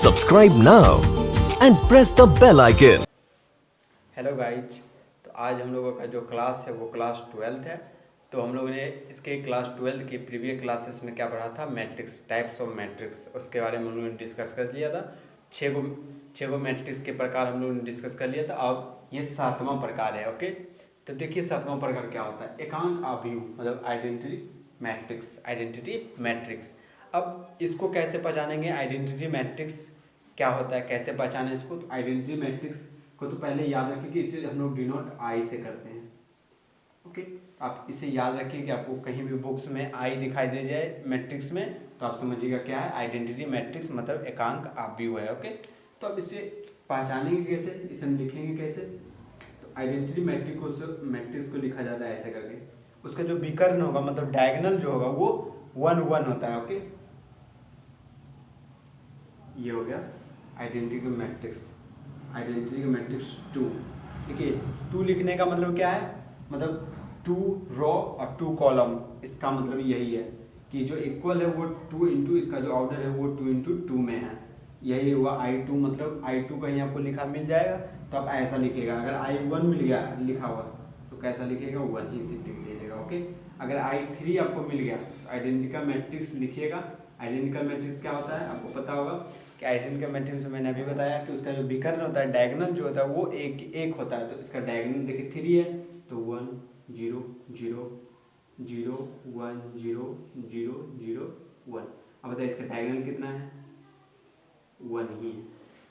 Subscribe now and press the bell icon. Hello guys, तो आज हम लोगों का जो क्लास है वो क्लास 12th है। तो हम लोगों ने इसके क्लास 12th के प्रीवियस क्लासेस में क्या पढ़ा था, मैट्रिक्स, टाइप्स ऑफ मैट्रिक्स, उसके बारे में हम लोगों ने डिस्कस कर लिया था। छः गो मैट्रिक्स के प्रकार हम लोगों ने डिस्कस कर लिया था। अब ये 7वां प्रकार है। ओके, तो देखिए 7वां प्रकार क्या होता है। एकांक आव्यूह मतलब आइडेंटिटी मैट्रिक्स। अब इसको कैसे पहचानेंगे, आइडेंटिटी मैट्रिक्स क्या होता है, कैसे पहचाने इसको। तो आइडेंटिटी मैट्रिक्स को तो पहले याद रखिए कि इसे हम लोग डिनोट आई से करते हैं। ओके, आप इसे याद रखिए कि आपको कहीं भी बुक्स में आई दिखाई दे जाए मैट्रिक्स में तो आप समझिएगा क्या है, आइडेंटिटी मैट्रिक्स मतलब एकांक आव्यूह है। ओके, तो अब इसे पहचानेंगे कैसे, इसे हम लिखेंगे कैसे। तो आइडेंटिटी मैट्रिक्स को लिखा जाता है ऐसे करके। उसका जो विकर्ण होगा मतलब डायगोनल जो होगा वो 1 1 होता है। ओके, ये हो गया आइडेंटिटी मैट्रिक्स 2। देखिए 2 लिखने का मतलब क्या है, मतलब 2 रो और 2 कॉलम। इसका मतलब यही है कि जो इक्वल है वो 2 इंटू इसका जो ऑर्डर है वो 2 इंटू 2 में है। यही हुआ I2, मतलब I2 कहीं आपको लिखा मिल जाएगा तो आप ऐसा लिखेगा। अगर I1 मिल गया लिखा हुआ तो कैसा लिखेगा, 1 ही सिर्फ लिख दीजिएगा। ओके, अगर I3 आपको मिल गया तो आइडेंटिकल मैट्रिक्स लिखिएगा। आइडेंटिकल मैट्रिक्स क्या होता है आपको पता होगा कि आइडेंटिकल मैट्रिक्स में मैंने अभी बताया कि उसका जो विकर्ण होता है, डायगोनल जो होता है वो एक होता है। तो इसका डायगोनल देखिए 3 है तो 1 0 0 0 1 0 0 0 1। अब बताइए इसका डायगोनल कितना है, 1 ही है।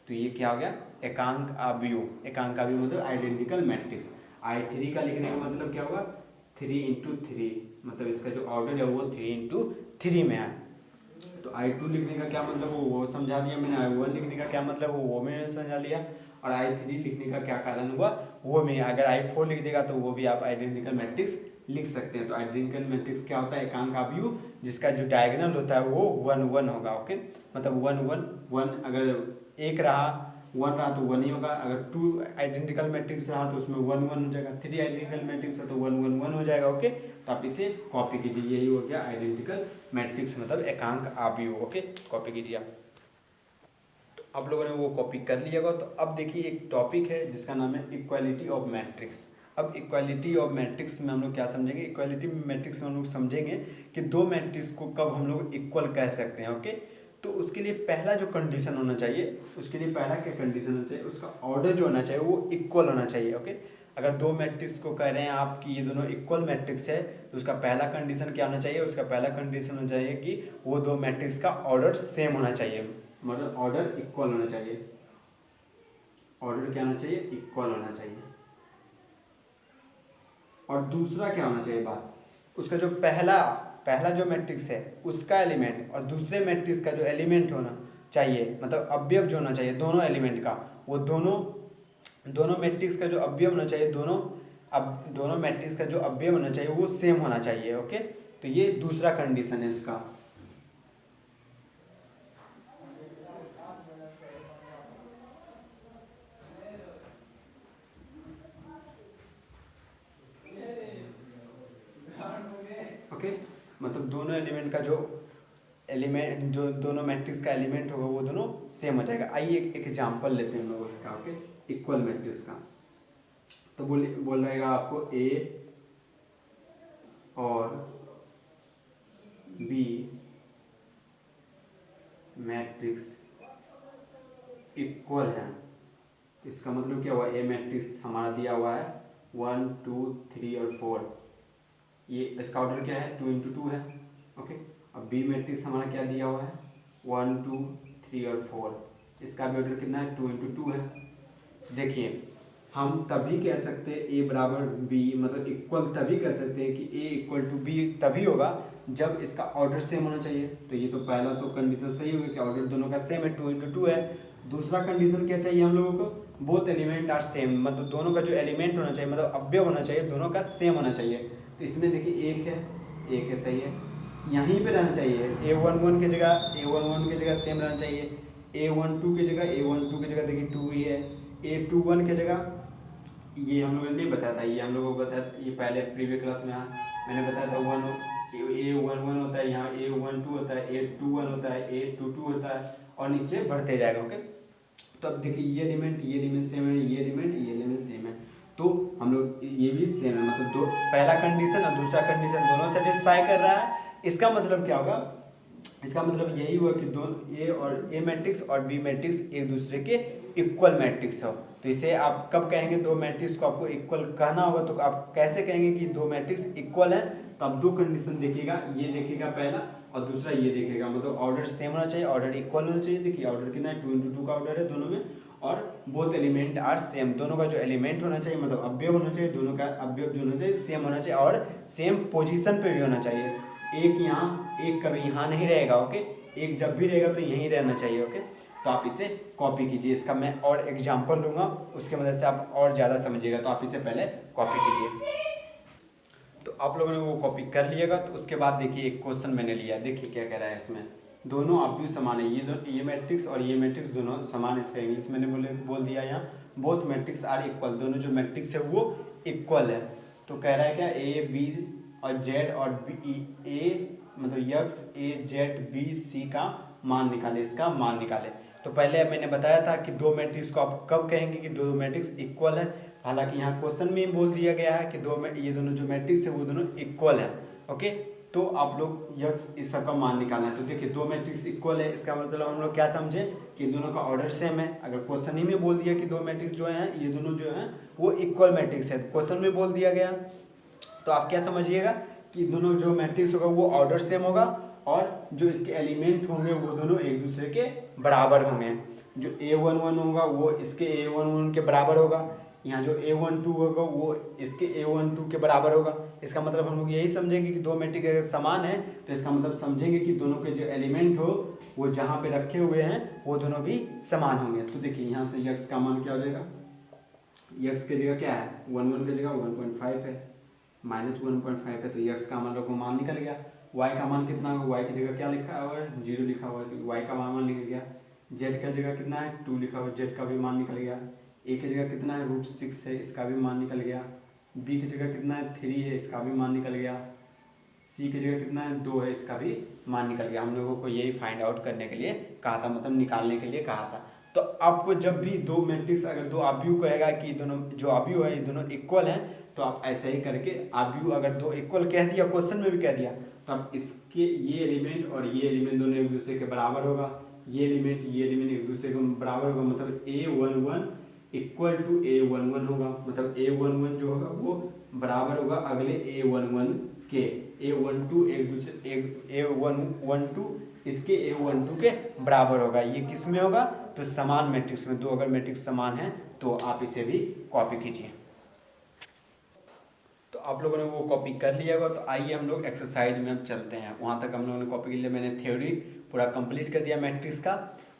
तो ये क्या हो गया, एकांक आव्यूह। एकांक आव्यूह मतलब आइडेंटिकल मैट्रिक्स। I3 का लिखने का मतलब क्या होगा, 3 इंटू 3, मतलब इसका जो ऑर्डर है वो 3 इंटू 3 में है। तो I2 लिखने का क्या मतलब वो समझा दिया मैंने। I1 लिखने का क्या मतलब वो मैंने समझा लिया। और I3 लिखने का क्या कारण हुआ वो में। अगर I4 लिख देगा तो वो भी आप आइडेंटिकल मैट्रिक्स लिख सकते हैं। तो आइडेंटिकल मैट्रिक्स क्या होता है, एकांक आव्यूह जिसका जो डायगोनल होता है वो 1 1 होगा। ओके, मतलब 1 1 1, अगर एक रहा 1 रहा तो 1 ही होगा। अगर 2 आइडेंटिकल मैट्रिक्स रहा तो उसमें 1 1 हो जाएगा। 3 आइडेंटिकल मैट्रिक्स है तो 1 1 1 हो जाएगा। ओके, तो आप इसे कॉपी कीजिए। यही हो गया आइडेंटिकल मैट्रिक्स मतलब एकांक आव्यूह। ओके, कॉपी कीजिए आप। तो आप लोगों ने वो कॉपी कर लिया होगा। तो अब देखिए एक टॉपिक है जिसका नाम है इक्वालिटी ऑफ मैट्रिक्स। अब इक्वालिटी ऑफ मैट्रिक्स में हम लोग क्या समझेंगे, इक्वालिटी मैट्रिक्स में हम लोग समझेंगे कि दो मैट्रिक्स को कब हम लोग इक्वल कह सकते हैं। ओके, तो उसके लिए पहला जो कंडीशन होना चाहिए, उसके लिए पहला क्या कंडीशन होना चाहिए, उसका ऑर्डर जो होना चाहिए वो इक्वल होना चाहिए। ओके, अगर दो मैट्रिक्स को कह रहे हैं आप कि ये दोनों इक्वल मैट्रिक्स है तो उसका पहला कंडीशन क्या होना चाहिए, उसका पहला कंडीशन होना चाहिए कि वो दो मैट्रिक्स का ऑर्डर सेम होना चाहिए, मतलब ऑर्डर इक्वल होना चाहिए। ऑर्डर क्या होना चाहिए, इक्वल होना चाहिए। और दूसरा क्या होना चाहिए बात, उसका जो पहला जो मैट्रिक्स है उसका एलिमेंट और दूसरे मैट्रिक्स का जो एलिमेंट होना चाहिए, मतलब अवयव जो होना चाहिए दोनों एलिमेंट का, वो दोनों मैट्रिक्स का जो अवयव होना चाहिए, दोनों मैट्रिक्स का जो अवयव होना चाहिए वो सेम होना चाहिए। ओके, तो ये दूसरा कंडीशन है उसका। ओके, मतलब दोनों एलिमेंट का जो दोनों मैट्रिक्स का एलिमेंट होगा वो दोनों सेम हो जाएगा। आइए एक एग्जांपल लेते हैं हम लोग इसका। ओके, इक्वल मैट्रिक्स का। तो बोल रहेगा आपको ए और बी मैट्रिक्स इक्वल है। इसका मतलब क्या हुआ, ए मैट्रिक्स हमारा दिया हुआ है 1 2 3 और 4, ये इसका ऑर्डर क्या है 2 इंटू 2 है। ओके, अब बी मैट्रिक्स हमारा क्या दिया हुआ है 1 2 3 और 4, इसका भी ऑर्डर कितना है 2 इंटू 2 है। देखिए हम तभी कह सकते हैं ए बराबर बी, मतलब इक्वल तभी कह सकते हैं कि ए इक्वल टू बी तभी होगा जब इसका ऑर्डर सेम होना चाहिए। तो ये तो पहला तो कंडीशन सही होगी कि ऑर्डर दोनों का सेम है, 2 इंटू 2 है। दूसरा कंडीशन क्या चाहिए हम लोगों को, बोथ एलिमेंट आर सेम, मतलब दोनों का जो एलिमेंट होना चाहिए, मतलब अवयव होना चाहिए, दोनों का सेम होना चाहिए। तो इसमें देखिए एक है सही है, यहीं पे रहना चाहिए। A11 की जगह सेम रहना चाहिए, A12 की जगह देखिए 2 ही है, A21 की जगह ये हम लोगों ने नहीं बताया था, ये हम लोगों को बताया, ये पहले प्रीवियस क्लास में मैंने बताया था 1 A11 होता है, यहाँ A12 होता है, A21 होता है, A22 होता है और नीचे बढ़ते जाएगा। ओके, तो अब देखिए ये एलिमेंट सेम है, ये एलिमेंट सेम है, तो हम लोग ये भी सेम है, मतलब दो पहला कंडीशन और दूसरा कंडीशन दोनों सेटिस्फाई कर रहा है। इसका मतलब क्या होगा, इसका मतलब यही हुआ कि दोनों ए और ए मैट्रिक्स और बी मैट्रिक्स एक दूसरे के इक्वल मैट्रिक्स हो। तो इसे आप कब कहेंगे, दो मैट्रिक्स को आपको इक्वल कहना होगा तो आप कैसे कहेंगे कि दो मैट्रिक्स इक्वल है, तो आप दो कंडीशन देखिएगा, ये देखिएगा पहला और दूसरा ये देखेगा, मतलब ऑर्डर सेम होना चाहिए, ऑर्डर इक्वल होना चाहिए। देखिए ऑर्डर कितना है, 2 × 2 का ऑर्डर है दोनों में, और बोथ एलिमेंट आर सेम, दोनों का जो एलिमेंट होना चाहिए मतलब अवयव होना चाहिए, दोनों का अवयव जो होना चाहिए सेम होना चाहिए और सेम पोजीशन पे भी होना चाहिए। एक यहाँ एक कभी यहाँ नहीं रहेगा। ओके, एक जब भी रहेगा तो यहीं रहना चाहिए। ओके, तो आप इसे कॉपी कीजिए, इसका मैं और एग्जाम्पल लूँगा, उसके मदद से आप और ज़्यादा समझिएगा। तो आप इसे पहले कॉपी कीजिए। तो आप लोगों ने वो कॉपी कर लिएगा, तो उसके बाद देखिए एक क्वेश्चन मैंने लिया, देखिए क्या कह रहा है इसमें, दोनों अवयव समान है, ये मैट्रिक्स और ये मैट्रिक्स दोनों समान, इसका इंग्लिश मैंने बोल दिया यहाँ, बोथ मैट्रिक्स आर इक्वल, दोनों जो मैट्रिक्स है वो इक्वल है। तो कह रहा है क्या, ए बी और जेड और बी ए मतलब यक्स ए जेड बी सी का मान निकाले, इसका मान निकाले। तो पहले मैंने बताया था कि दो मैट्रिक्स को आप कब कहेंगे कि दो मैट्रिक्स इक्वल है, हालांकि यहाँ क्वेश्चन में बोल दिया गया है कि ये दोनों जो मैट्रिक्स है वो दोनों इक्वल है। ओके, तो आप लोग यक्स इस सब का मान निकालना है। तो देखिए दो मैट्रिक्स इक्वल है, इसका मतलब हम लोग क्या समझे कि दोनों का ऑर्डर सेम है। अगर क्वेश्चन ही में बोल दिया कि दो मैट्रिक्स जो है ये दोनों जो है वो इक्वल मैट्रिक्स है, क्वेश्चन में बोल दिया गया, तो आप क्या समझिएगा कि दोनों जो मैट्रिक्स होगा वो ऑर्डर सेम होगा और जो इसके एलिमेंट होंगे वो दोनों एक दूसरे के बराबर होंगे। जो A11 होगा वो इसके A11 के बराबर होगा, यहाँ जो A12 होगा वो इसके A12 के बराबर होगा। इसका मतलब हम लोग यही समझेंगे कि दो मैट्रिक्स अगर समान है तो इसका मतलब समझेंगे कि दोनों के जो एलिमेंट हो वो जहाँ पे रखे हुए हैं वो दोनों भी समान होंगे। तो देखिए यहाँ से यक्स का मान क्या हो जाएगा, यक्स की जगह क्या है 1 की जगह 1.5 है, -1.5 है, तो यक्स का मान लोग को मान निकल गया। वाई का मान कितना होगा, वाई की जगह क्या लिखा हुआ है 0 लिखा हुआ है, तो वाई का मान निकल गया। जेड का जगह कितना है 2 लिखा हुआ है, जेड का भी मान निकल गया। ए की जगह कितना है √6 है, इसका भी मान निकल गया। बी की जगह कितना है 3 है, इसका भी मान निकल गया। सी की जगह कितना है 2 है, इसका भी मान निकल गया। हम लोगों को यही फाइंड आउट करने के लिए कहा था, मतलब निकालने के लिए कहा था। तो आपको जब भी दो मैट्रिक्स अगर दो आव्यूह कहेगा कि दोनों जो आव्यूह है ये दोनों इक्वल हैं, तो आप ऐसे ही करके आव्यूह अगर दो इक्वल कह दिया, क्वेश्चन में भी कह दिया, तो आप इसके ये एलिमेंट और ये एलिमेंट दोनों एक दूसरे के बराबर होगा, ये एलिमेंट एक दूसरे के बराबर होगा, मतलब A11 इक्वल टू A11 होगा, मतलब A11 जो होगा वो बराबर होगा अगले A11 के, A12 एक दूसरे A12 इसके A12 के बराबर होगा। ये किस में होगा, तो समान मैट्रिक्स में। दो अगर मैट्रिक्स समान है तो आप इसे भी कॉपी कीजिए। तो आप लोगों ने वो कॉपी कर लिया होगा, तो आइए हम लोग एक्सरसाइज में अब चलते हैं। वहाँ तक हम लोगों ने कॉपी के लिए मैंने थ्योरी पूरा कंप्लीट कर दिया मैट्रिक्स का।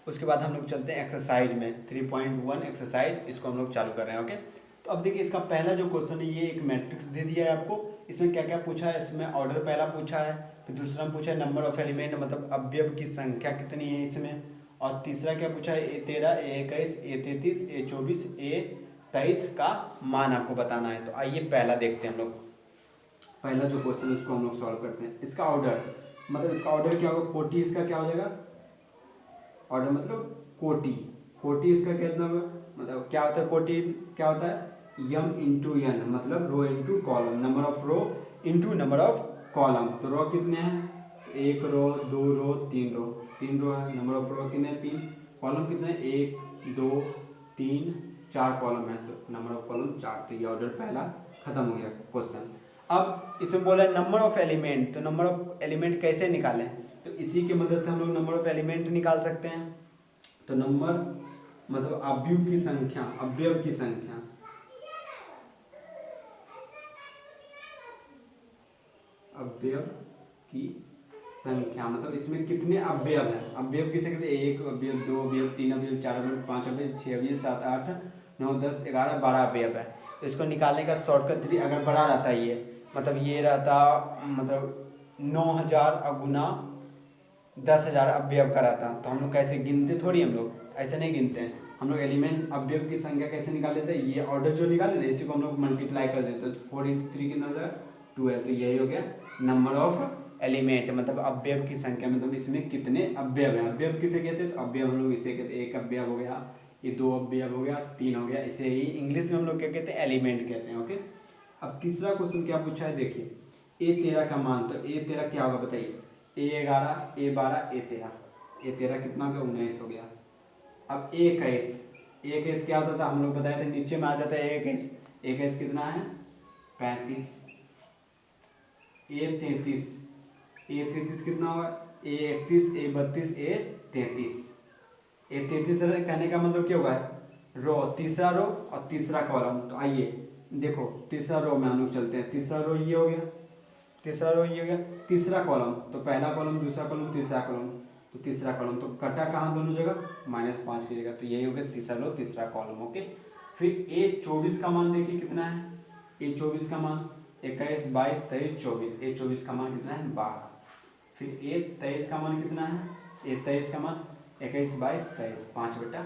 उसके बाद हम लोग चलते हैं एक्सरसाइज में, 3.1 एक्सरसाइज, इसको हम लोग चालू कर रहे हैं। ओके, तो अब देखिए इसका पहला जो क्वेश्चन है, ये एक मैट्रिक्स दे दिया है आपको। इसमें क्या क्या पूछा है, इसमें ऑर्डर पहला पूछा है, फिर दूसरा में पूछा है नंबर ऑफ एलिमेंट, मतलब अवयव की संख्या कितनी है इसमें, और तीसरा क्या पूछा है A13 A21 A33 A24 A23 का मान आपको बताना है। तो आइए पहला देखते हैं हम लोग। पहला जो क्वेश्चन है उसको हम लोग सॉल्व करते हैं। इसका ऑर्डर मतलब इसका ऑर्डर क्या होगा, कोटि इसका क्या हो जाएगा, ऑर्डर मतलब कोटि इसका कितना होगा, मतलब क्या होता है कोटि, क्या होता है m इंटू n, मतलब row into column, number of row into number of column. तो रो कितने हैं, 1 रो 2 रो 3 रो, 3 रो है। नंबर ऑफ रो कितने हैं 3, कॉलम कितने हैं 1 2 3 4 कॉलम है, तो नंबर ऑफ कॉलम 4। तो ये ऑर्डर पहला खत्म हो गया क्वेश्चन। अब इसमें बोला है नंबर ऑफ एलिमेंट, तो नंबर ऑफ एलिमेंट कैसे निकालें, तो इसी की मदद से हम लोग नंबर ऑफ एलिमेंट निकाल सकते हैं। तो नंबर मतलब अवयव की संख्या, अवयव की संख्या, अवयव की संख्या मतलब इसमें कितने अवयव हैं, अवयव किसे कहते हैं, 1 अवयव 2 अवयव 3 अवयव 4 अवयव 5 अवयव 6 अवयव 7 8 9 10 11 12 अवयव है। तो इसको निकालने का शॉर्टकट तरीका, अगर बड़ा रहता ये मतलब ये रहता मतलब 9000 गुना 10,000 अवयव का रहता, तो हम लोग कैसे गिनते, थोड़ी हम लोग ऐसे नहीं गिनते हैं। हम लोग एलिमेंट अवयव की संख्या कैसे निकाल लेते हैं, ये ऑर्डर जो निकाले ना इसी को हम लोग मल्टीप्लाई कर देते हैं। तो 4 × 3 कितना हो जाएगा 12, तो यही हो गया नंबर ऑफ एलिमेंट मतलब अवयव की संख्या, मतलब इसमें कितने अवयव हैं। अवयव किसे कहते हैं, तो अवयव हम लोग इसे कहते हैं, एक अवयव हो गया, ये दो अवयव हो गया, तीन हो गया, इसे ही इंग्लिश में हम लोग क्या कहते हैं, एलिमेंट कहते हैं। ओके, अब तीसरा क्वेश्चन क्या पूछा है, देखिए A13 का मान, तो A13 क्या होगा बताइए, A11 A12 A13 कितना हो गया, 19 हो गया। अब A21 क्या होता था, हम लोग बताए थे नीचे में आ जाता है A21 कितना है 35। A33 कितना होगा, A31 A32 A33। A33 कहने का मतलब क्या होगा, रो, तीसरा रो और तीसरा कॉलम। तो आइए देखो तीसरा रो में हम लोग चलते हैं, तीसरा रो ये हो गया, तीसरा रो ये हो गया, तीसरा कॉलम, तो पहला कॉलम दूसरा कॉलम तीसरा कॉलम, तो तीसरा कॉलम तो कटा कहाँ दोनों जगह, -5 की जगह, तो यही हो गया तीसरा रो तीसरा कॉलम। ओके, फिर A24 का मान देखिए कितना है, A24 का मान 21 22 23 24, A24 का मान कितना है 12। फिर A23 का मान कितना है, A23 का मान 21 22 23 5/2।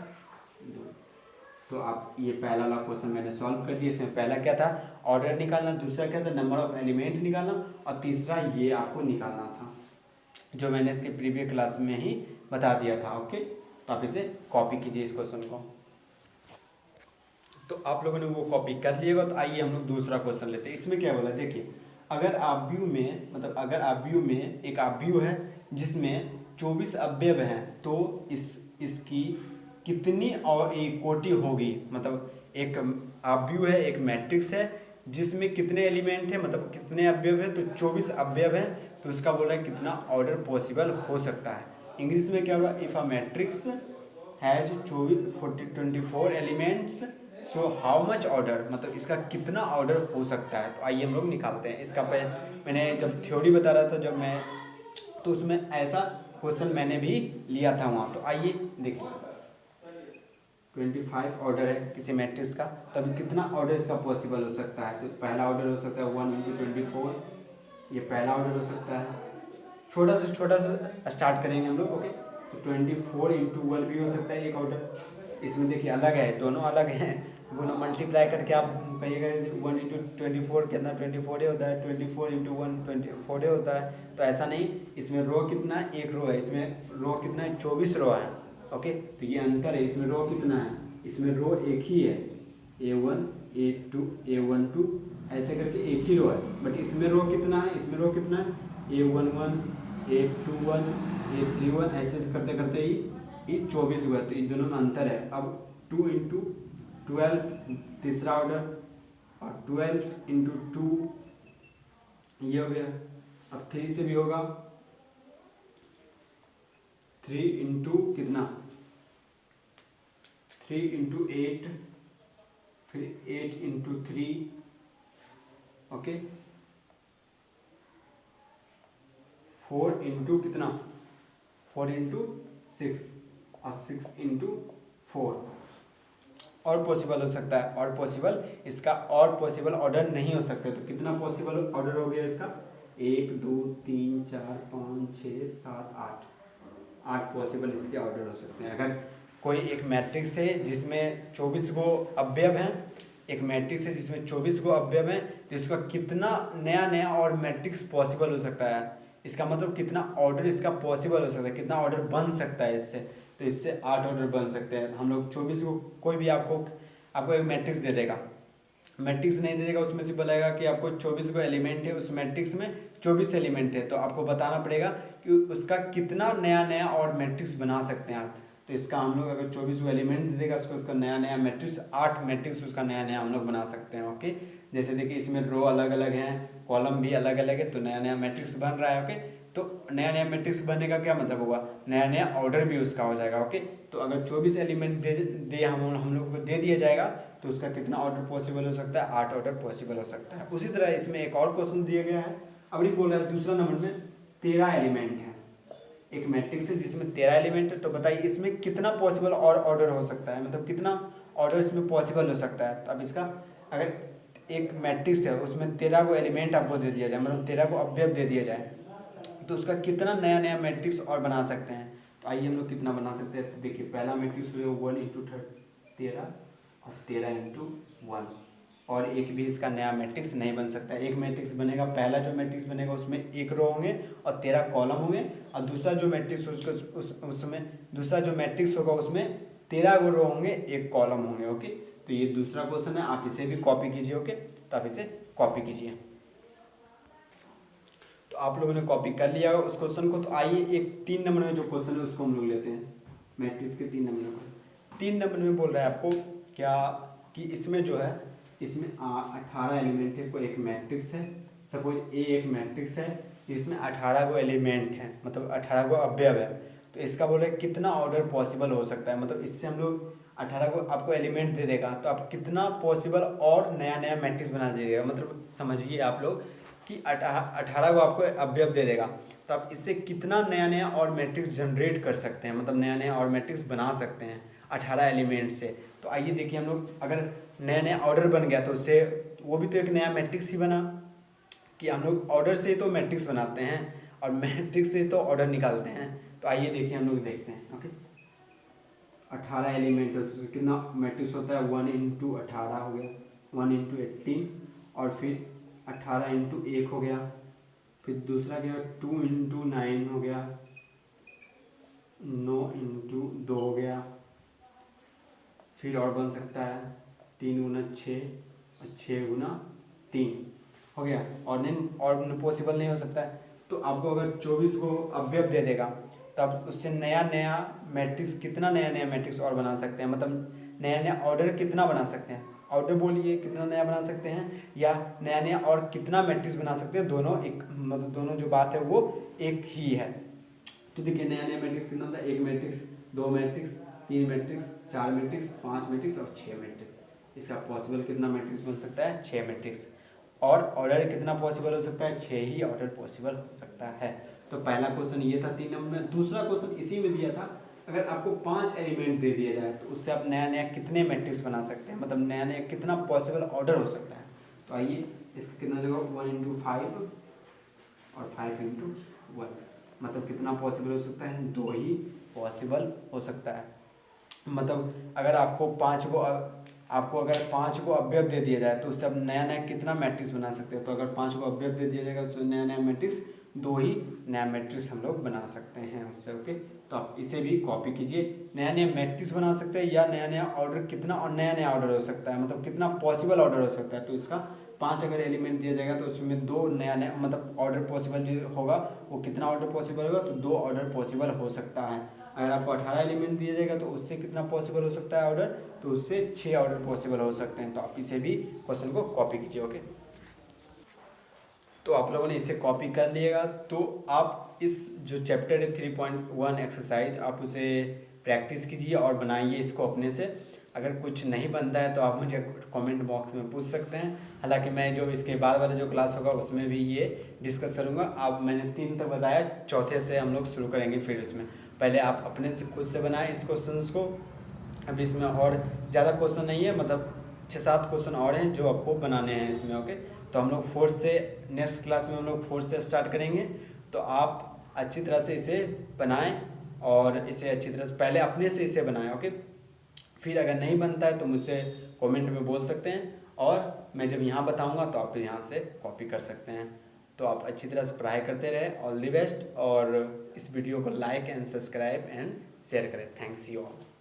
तो आप ये पहला वाला क्वेश्चन मैंने सॉल्व कर दिया। इसमें पहला क्या था, ऑर्डर निकालना, दूसरा क्या था, नंबर ऑफ एलिमेंट निकालना, और तीसरा ये आपको निकालना था जो मैंने इसके प्रीवियस क्लास में ही बता दिया था। ओके, तो आप इसे कॉपी कीजिए इस क्वेश्चन को। तो आप लोगों ने वो कॉपी कर लिएगा। तो आइए हम लोग दूसरा क्वेश्चन लेते हैं। इसमें क्या बोला, देखिए अगर आव्यूह में, मतलब अगर आव्यूह में एक आव्यूह है जिसमें 24 अवयव हैं, तो इसकी कितनी और एक कोटि होगी। मतलब एक आव्यूह है, एक मैट्रिक्स है जिसमें कितने एलिमेंट है, मतलब कितने अवयव है, तो 24 अवयव है, तो इसका बोल रहा है कितना ऑर्डर पॉसिबल हो सकता है। इंग्लिश में क्या होगा, if a matrix has 24 elements so how much order, मतलब इसका कितना ऑर्डर हो सकता है। तो आइए हम लोग निकालते हैं इसका। मैंने जब थ्योरी बता रहा था जब मैं, तो उसमें ऐसा क्वेश्चन मैंने भी लिया था वहाँ। तो आइए देखिए 25 ऑर्डर है किसी मैट्रिक्स का, तब कितना ऑर्डर इसका पॉसिबल हो सकता है। तो पहला ऑर्डर हो सकता है 1 × 24, ये पहला ऑर्डर हो सकता है। छोटा सा स्टार्ट करेंगे हम लोग। ओके, तो 24 × 1 भी हो सकता है एक ऑर्डर। इसमें देखिए अलग है, दोनों अलग हैं, दोनों मल्टीप्लाई करके आप कहिएगा 1 × 24 कितना 24 होता है, 24 × 1 24 होता है। तो ऐसा नहीं, इसमें रो कितना है, एक रो है, इसमें रो कितना है 24 रो है। ओके, तो ये अंतर है, इसमें रो कितना है, इसमें रो एक ही है, A1 A2 A12 ऐसे करके एक ही रो है, बट इसमें रो कितना है, इसमें रो कितना है A11 A21 A31 ऐसे करते करते ही ये 24 हुआ। तो इन दोनों में अंतर है। अब 2 × 12 तीसरा ऑर्डर, और 12 × 2 ये हो गया। अब 3 से भी होगा, 3 × कितना 3 × 8, फिर 8 × 3, ओके, 4 × कितना 4 × 6, और 6 × 4 और पॉसिबल हो सकता है। और पॉसिबल इसका और पॉसिबल ऑर्डर नहीं हो सकता। तो कितना पॉसिबल ऑर्डर हो गया इसका, 1 2 3 4 5 6 7 8 पॉसिबल इसके ऑर्डर हो सकते हैं। अगर कोई एक मैट्रिक्स है जिसमें 24 गो अवयव हैं, एक मैट्रिक्स है जिसमें 24 गो अवयव हैं, तो इसका कितना नया और मैट्रिक्स पॉसिबल हो सकता है, इसका मतलब कितना ऑर्डर इसका पॉसिबल हो सकता है, कितना ऑर्डर बन सकता है इससे। तो इससे 8 ऑर्डर बन सकते हैं। हम लोग 24 को, कोई भी आपको एक मैट्रिक्स दे देगा, मैट्रिक्स नहीं दे देगा, उसमें से बोलेगा कि आपको 24 को एलिमेंट है, उस मैट्रिक्स में 24 एलिमेंट है, तो आपको बताना पड़ेगा कि उसका कितना नया और मैट्रिक्स बना सकते हैं आप। तो इसका हम लोग अगर 24 को एलिमेंट दे देगा, उसका नया मैट्रिक्स 8 मैट्रिक्स उसका नया हम लोग बना सकते हैं। ओके, जैसे देखिए इसमें रो अलग अलग हैं, कॉलम भी अलग अलग है, तो नया मैट्रिक्स बन रहा है। ओके, तो नया मैट्रिक्स बनने का क्या मतलब होगा, नया ऑर्डर भी उसका हो जाएगा। ओके, तो अगर 24 एलिमेंट दे हम लोग को दे दिया जाएगा, तो उसका कितना ऑर्डर पॉसिबल हो सकता है, 8 ऑर्डर पॉसिबल हो सकता है। उसी तरह इसमें एक और क्वेश्चन दिया गया है। अब ये बोल रहा है दूसरा नंबर में 13 एलिमेंट है, एक मैट्रिक्स है जिसमें 13 एलिमेंट है, तो बताइए इसमें कितना पॉसिबल और ऑर्डर हो सकता है, मतलब कितना ऑर्डर इसमें पॉसिबल हो सकता है। तो अब इसका अगर एक मैट्रिक्स है उसमें 13 को एलिमेंट आपको दे दिया जाए, मतलब 13 को अवयव दे दिया जाए, तो उसका कितना नया मैट्रिक्स और बना सकते हैं। तो आइए हम लोग कितना बना सकते हैं। तो देखिए पहला मैट्रिक्स हुआ 1 × 13 और 13 × 1, और एक भी इसका नया मैट्रिक्स नहीं बन सकता। एक मैट्रिक्स बनेगा, पहला जो मैट्रिक्स बनेगा उसमें 1 रो होंगे और 13 कॉलम होंगे, और दूसरा जो मैट्रिक्स उसमें दूसरा जो मैट्रिक्स होगा उसमें 13 रो होंगे, 1 कॉलम होंगे। ओके, तो ये दूसरा क्वेश्चन है, आप इसे भी कॉपी कीजिए। ओके, तो आप इसे कॉपी कीजिए। तो आप लोगों ने कॉपी कर लिया उस क्वेश्चन को। तो आइए एक 3 नंबर में जो क्वेश्चन है उसको हम लोग लेते हैं, मैट्रिक्स के 3 नंबर में। 3 नंबर में बोल रहा है आपको क्या कि इसमें जो है, इसमें 18 एलिमेंट है, कोई एक मैट्रिक्स है, सपोज ए एक मैट्रिक्स है, इसमें 18 गो एलिमेंट हैं, मतलब 18 गो अवयव है। तो इसका बोल रहे कितना ऑर्डर पॉसिबल हो सकता है, मतलब इससे हम लोग 18 को आपको एलिमेंट दे देगा, तो आप कितना पॉसिबल और नया नया मैट्रिक्स बना दीजिएगा। मतलब समझिए आप लोग कि 18 को आपको अवयव दे देगा, तो आप इससे कितना नया नया और मैट्रिक्स जनरेट कर सकते हैं, मतलब नया नया और मैट्रिक्स बना सकते हैं 18 एलिमेंट से। तो आइए देखिए, हम लोग अगर नया नया ऑर्डर बन गया तो उससे वो भी तो एक नया मैट्रिक्स ही बना, कि हम लोग ऑर्डर से ही तो मैट्रिक्स बनाते हैं और मैट्रिक्स से तो ऑर्डर निकालते हैं। तो आइए देखिए, हम लोग देखते हैं। ओके, 18 एलिमेंट है तो कितना मैट्रिक्स होता है, 1 × 18 हो गया, 1 × 18, और फिर 18 × 1 हो गया, फिर दूसरा क्या 2 × 9 हो गया, 9 × 2 हो गया, फिर और बन सकता है 3 × 6 और 6 × 3 हो गया, और नहीं और पॉसिबल नहीं हो सकता है। तो आपको अगर 24 को अवयव दे देगा तो आप उससे नया नया मैट्रिक्स, कितना नया नया मैट्रिक्स और बना सकते हैं, मतलब नया नया ऑर्डर कितना बना सकते हैं, ऑर्डर बोलिए कितना नया बना सकते हैं, या नया नया और कितना मैट्रिक्स बना सकते हैं, दोनों एक, मतलब दोनों जो बात है वो एक ही है। तो देखिए नया नया मैट्रिक्स कितना होता है, 1 matrix, 2 matrix, 3 matrix, 4 matrix, 5 matrix और 6 मैट्रिक्स। इसका पॉसिबल कितना मैट्रिक्स बन सकता है, 6 मैट्रिक्स। और ऑर्डर कितना पॉसिबल हो सकता है, 6 ही ऑर्डर पॉसिबल हो सकता है। तो पहला क्वेश्चन ये था 3 नंबर में। दूसरा क्वेश्चन इसी में दिया था, अगर आपको 5 एलिमेंट दे दिया जाए तो उससे आप नया नया कितने मैट्रिक्स बना सकते हैं, मतलब नया नया कितना पॉसिबल ऑर्डर हो सकता है। तो आइए इसका कितना जगह 1 × 5 और 5 × 1, मतलब कितना पॉसिबल हो सकता है, 2 ही पॉसिबल हो सकता है। मतलब अगर आपको अगर 5 को अवयव दे दिया जाए तो उससे आप नया नया कितना मैट्रिक्स बना सकते हैं। तो अगर 5 को अवयव दे दिया जाएगा उससे नया नया मैट्रिक्स, 2 ही नया मैट्रिक्स हम लोग बना सकते हैं उससे। ओके, तो आप इसे भी कॉपी कीजिए। नया नया मैट्रिक्स बना सकते हैं या नया नया ऑर्डर, कितना और नया नया ऑर्डर हो सकता है, मतलब कितना पॉसिबल ऑर्डर हो सकता है। तो इसका 5 अगर एलिमेंट दिया जाएगा तो उसमें 2 नया नया, मतलब ऑर्डर पॉसिबल जो होगा वो कितना ऑर्डर पॉसिबल होगा, तो 2 ऑर्डर पॉसिबल हो सकता है। अगर आपको 18 एलिमेंट दिया जाएगा तो उससे कितना पॉसिबल हो सकता है ऑर्डर, तो उससे 6 ऑर्डर पॉसिबल हो सकते हैं। तो आप इसे भी क्वेश्चन को कॉपी कीजिए। ओके, तो आप लोगों ने इसे कॉपी कर लिएगा। तो आप इस जो चैप्टर है 3.1 एक्सरसाइज, आप उसे प्रैक्टिस कीजिए और बनाइए इसको अपने से। अगर कुछ नहीं बनता है तो आप मुझे कमेंट बॉक्स में पूछ सकते हैं। हालांकि मैं जो इसके बाद वाला जो क्लास होगा उसमें भी ये डिस्कस करूँगा। आप मैंने 3 तक बताया, चौथे से हम लोग शुरू करेंगे। फिर उसमें पहले आप अपने से खुद से बनाएं इस क्वेश्चंस को। अभी इसमें और ज़्यादा क्वेश्चन नहीं है, मतलब 6-7 क्वेश्चन और हैं जो आपको बनाने हैं इसमें। ओके, तो हम लोग 4 से नेक्स्ट क्लास में हम लोग 4 से स्टार्ट करेंगे। तो आप अच्छी तरह से इसे बनाएं और इसे अच्छी तरह से पहले अपने से इसे बनाएं। ओके, फिर अगर नहीं बनता है तो मुझसे कमेंट में बोल सकते हैं, और मैं जब यहाँ बताऊँगा तो आप यहाँ से कॉपी कर सकते हैं। तो आप अच्छी तरह से पढ़ाई करते रहें। ऑल द बेस्ट, और इस वीडियो को like and subscribe and share करें। Thanks you all.